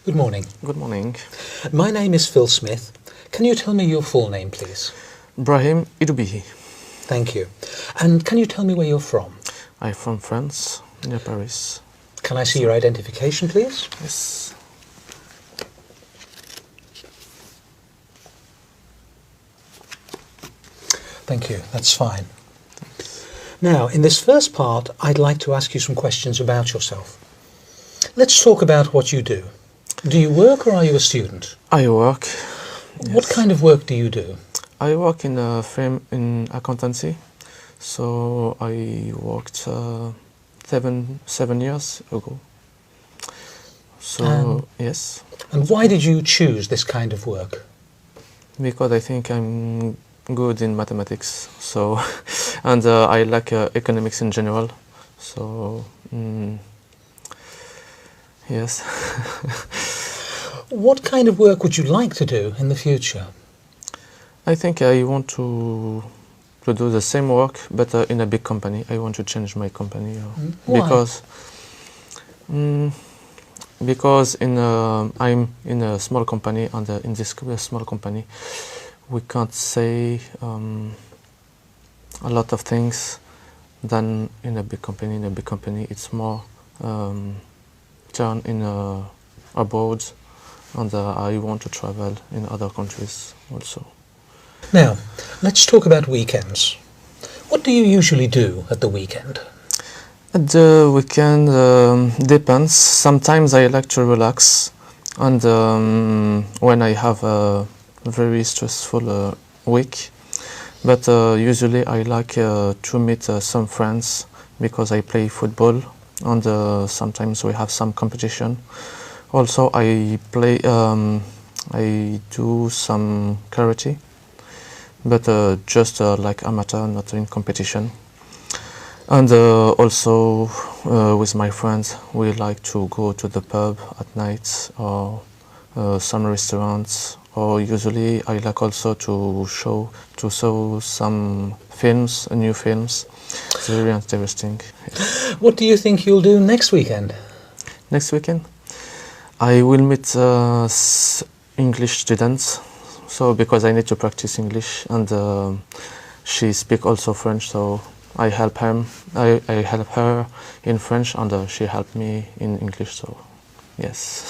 Good morning. Good morning. My name is Phil Smith. Can you tell me your full name, please? Brahim Idubihi. Thank you. And can you tell me where you're from? I'm from France, near Paris. Can I see your identification, please? Yes. Thank you. That's fine. Now, in this first part, I'd like to ask you some questions about yourself. Let's talk about what you do. Do you work or are you a student? I work. What Yes. kind of work do you do? I work in a firm in accountancy. So I worked 7 years ago. So yes, And why did you choose this kind of work? because I think I'm good in mathematics. So and I like economics in general. So yes. What kind of work would you like to do in the future? I think I want to do the same work, but in a big company. I want to change my company Why? because I'm in a small company, and in this small company, we can't say a lot of things than in a big company. In a big company, it's more turn in abroad, and I want to travel in other countries also. Now, let's talk about weekends. What do you usually do at the weekend? At the weekend depends. Sometimes I like to relax, and when I have a very stressful week. But usually I like to meet some friends because I play football, and sometimes we have some competition. Also, I do some karate, but just like amateur, not in competition. And also with my friends, we like to go to the pub at night, or some restaurants, or usually I like also to show some films, new films. It's very interesting. What do you think you'll do next weekend? Next weekend, I will meet English students. So because I need to practice English, and she speaks also French, so I help him. I help her in French, and she helped me in English. So yes.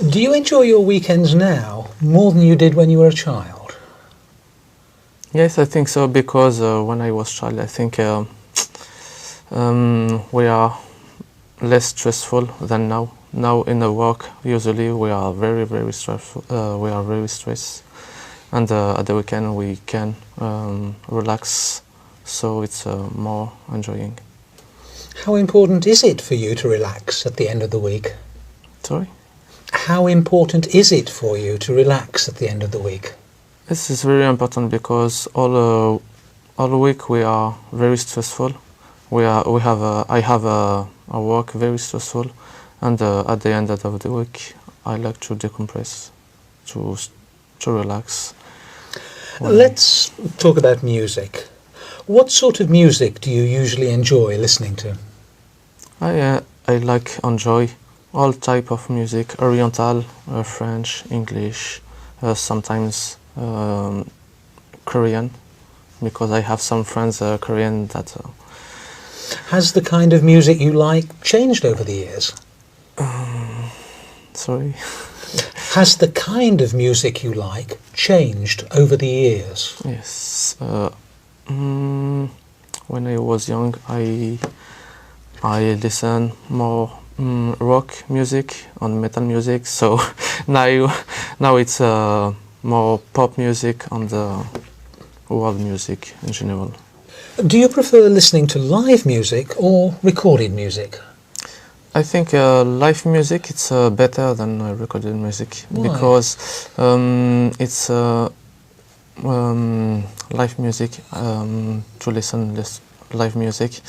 Do you enjoy your weekends now more than you did when you were a child? Yes, I think so, because when I was child, I think we are less stressful than now. Now in the work, usually we are very, very stressful. We are very stressed, and at the weekend we can relax, so it's more enjoying. How important is it for you to relax at the end of the week? Sorry? How important is it for you to relax at the end of the week? This is very important because all week we are very stressful. I have a work very stressful, and at the end of the week I like to decompress, to relax. Let's talk about music. What sort of music do you usually enjoy listening to? I like enjoy all type of music: Oriental, French, English, sometimes Korean, because I have some friends Korean that. Has the kind of music you like changed over the years? Sorry. Has the kind of music you like changed over the years? Yes. When I was young, I listen more rock music and metal music. So now it's more pop music and world music in general. Do you prefer listening to live music or recorded music? I think live music it's better than recorded music. Why? Because it's live music. To listen live music,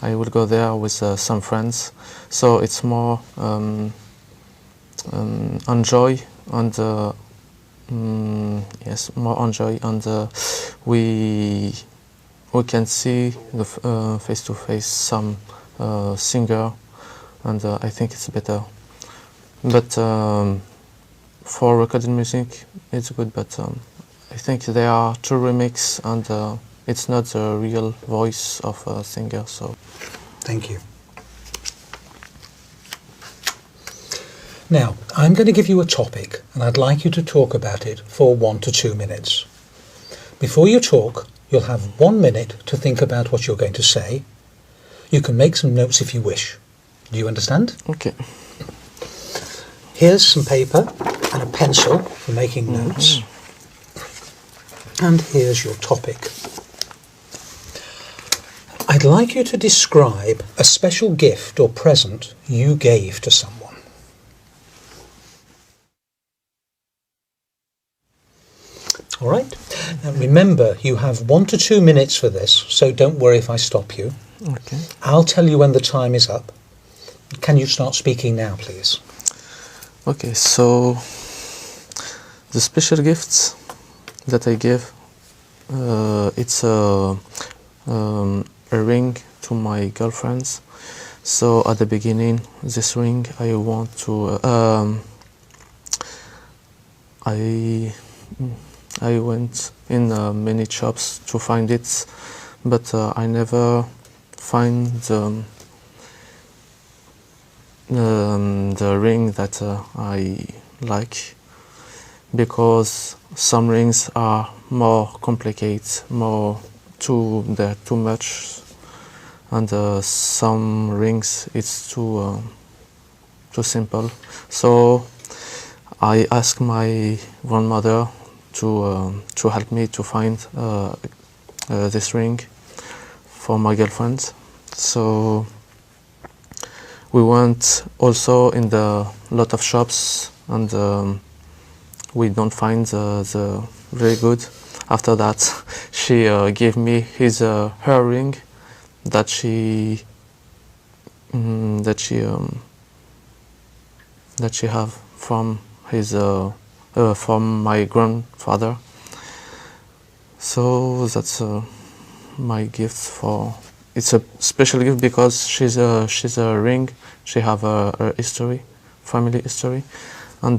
I will go there with some friends, so it's more enjoy, and yes, more enjoy, and we can see the face to face some singer, and I think it's better. But for recorded music, it's good. But I think there are two remix, and it's not the real voice of a singer. So Thank you. Now, I'm going to give you a topic, and I'd like you to talk about it for 1 to 2 minutes. Before you talk, you'll have 1 minute to think about what you're going to say. You can make some notes if you wish. Do you understand? okay. Here's some paper and a pencil for making notes. And here's your topic. I'd like you to describe a special gift or present you gave to someone. All right. Now remember, you have 1 to 2 minutes for this, so don't worry if I stop you. Okay. I'll tell you when the time is up. Can you start speaking now, please? Okay. So the special gifts that I give, it's a ring to my girlfriends. So at the beginning, this ring I want to. I went in many shops to find it, but I never find the ring that I like, because some rings are more complicated, they're too much, and some rings it's too simple. So I asked my grandmother to help me to find this ring for my girlfriend. So we went also in the lot of shops, and we don't find the very good. After that, she gave me her ring that she have from my grandfather. So that's my gift for. It's a special gift because she's a ring. She have a history, family history, and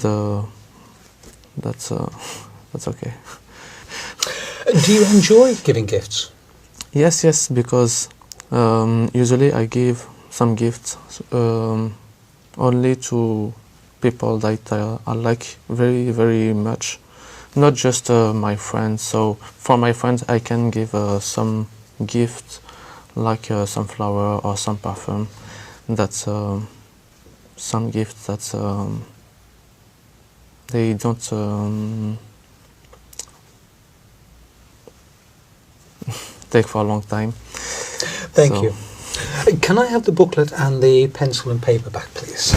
that's okay. Do you enjoy giving gifts? Yes, because usually I give some gifts only to people that I like very, very much, not just my friends. So for my friends, I can give some gift, like some flower or some perfume. That's some gifts that they don't take for a long time. Thank you. Can I have the booklet and the pencil and paper back, please?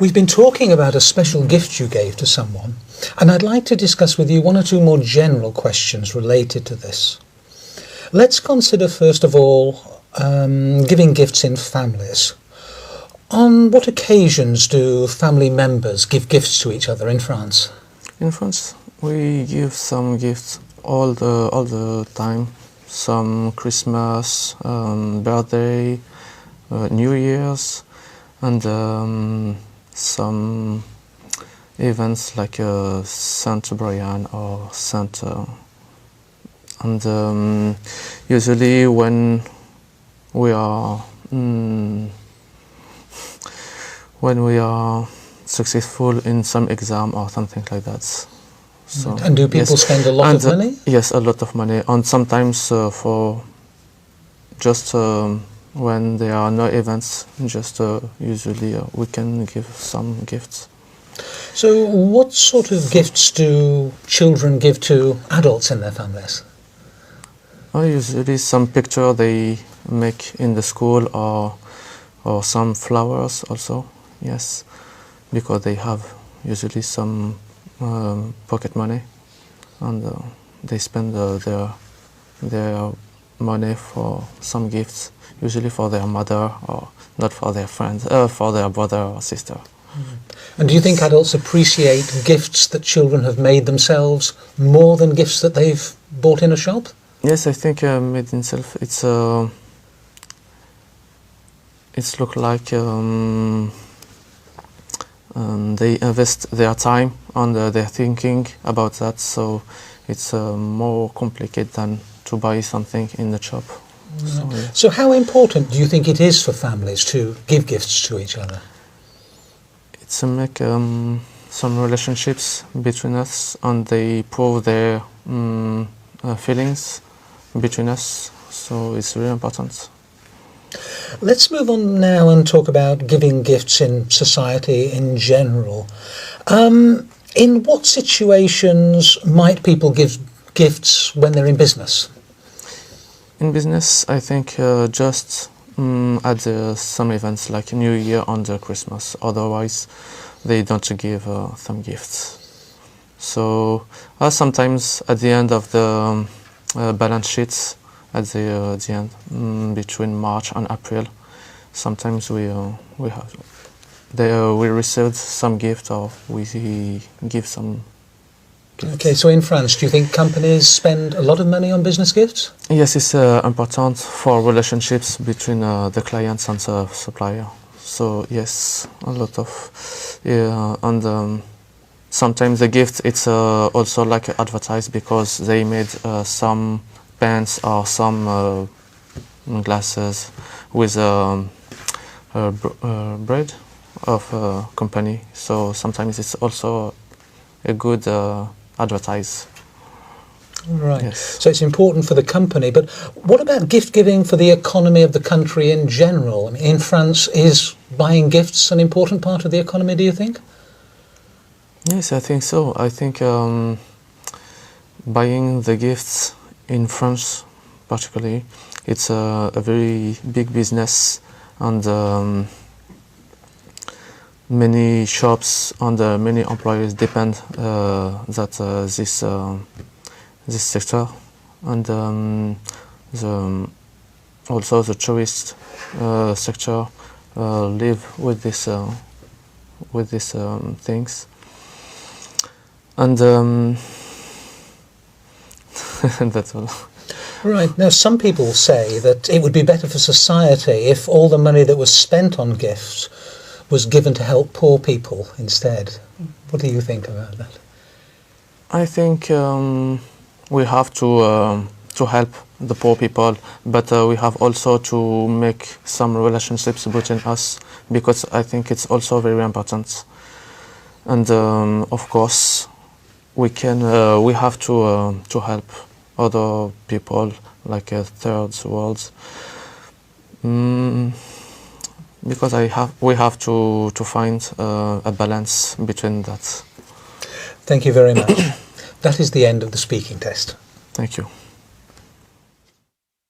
We've been talking about a special gift you gave to someone, and I'd like to discuss with you 1 or 2 more general questions related to this. Let's consider first of all giving gifts in families. On what occasions do family members give gifts to each other in France? In France, we give some gifts all the time. Some Christmas, birthday, New Year's, and some events like Saint Brahim or Saint. And usually when we are successful in some exam or something like that. So, and do people spend a lot of money? Yes, a lot of money. And sometimes for just when there are no events, just usually we can give some gifts. So what sort of gifts do children give to adults in their families? Usually some picture they make in the school, or some flowers also, yes, because they have usually some pocket money, and they spend their money for some gifts, usually for their mother, or not for their friends, for their brother or sister. Mm-hmm. And do you think adults appreciate gifts that children have made themselves more than gifts that they've bought in a shop? Yes, I think made in self. It's look like they invest their time and their thinking about that. So it's more complicated than to buy something in the shop. So, yeah. So how important do you think it is for families to give gifts to each other? It's make some relationships between us, and they prove their feelings between us. So it's really important. Let's move on now and talk about giving gifts in society in general. In what situations might people give gifts when they're in business? In business, I think just at some events like New Year and Christmas. Otherwise, they don't give some gifts. So sometimes at the end of the balance sheets, at the end between March and April, sometimes we received some gift or we give some gifts. Okay, so in France, do you think companies spend a lot of money on business gifts? Yes, it's important for relationships between the clients and the supplier. So yes, a lot of and sometimes the gift it's also like advertised because they made some pens or some glasses with bread of a company. So sometimes it's also a good advertise. Right. Yes. So it's important for the company, but what about gift giving for the economy of the country in general? I mean, in France, is buying gifts an important part of the economy, do you think? Yes, I think so. I think buying the gifts in France, particularly, it's a very big business, and many shops and many employees depend this sector, and also the tourist sector live with these things, and that's all. Right. Now, some people say that it would be better for society if all the money that was spent on gifts was given to help poor people instead. What do you think about that? I think we have to help the poor people, but we have also to make some relationships between us, because I think it's also very important. And of course, we have to help other people like third world, because we have to find a balance between that. Thank you very much. That is the end of the speaking test. Thank you.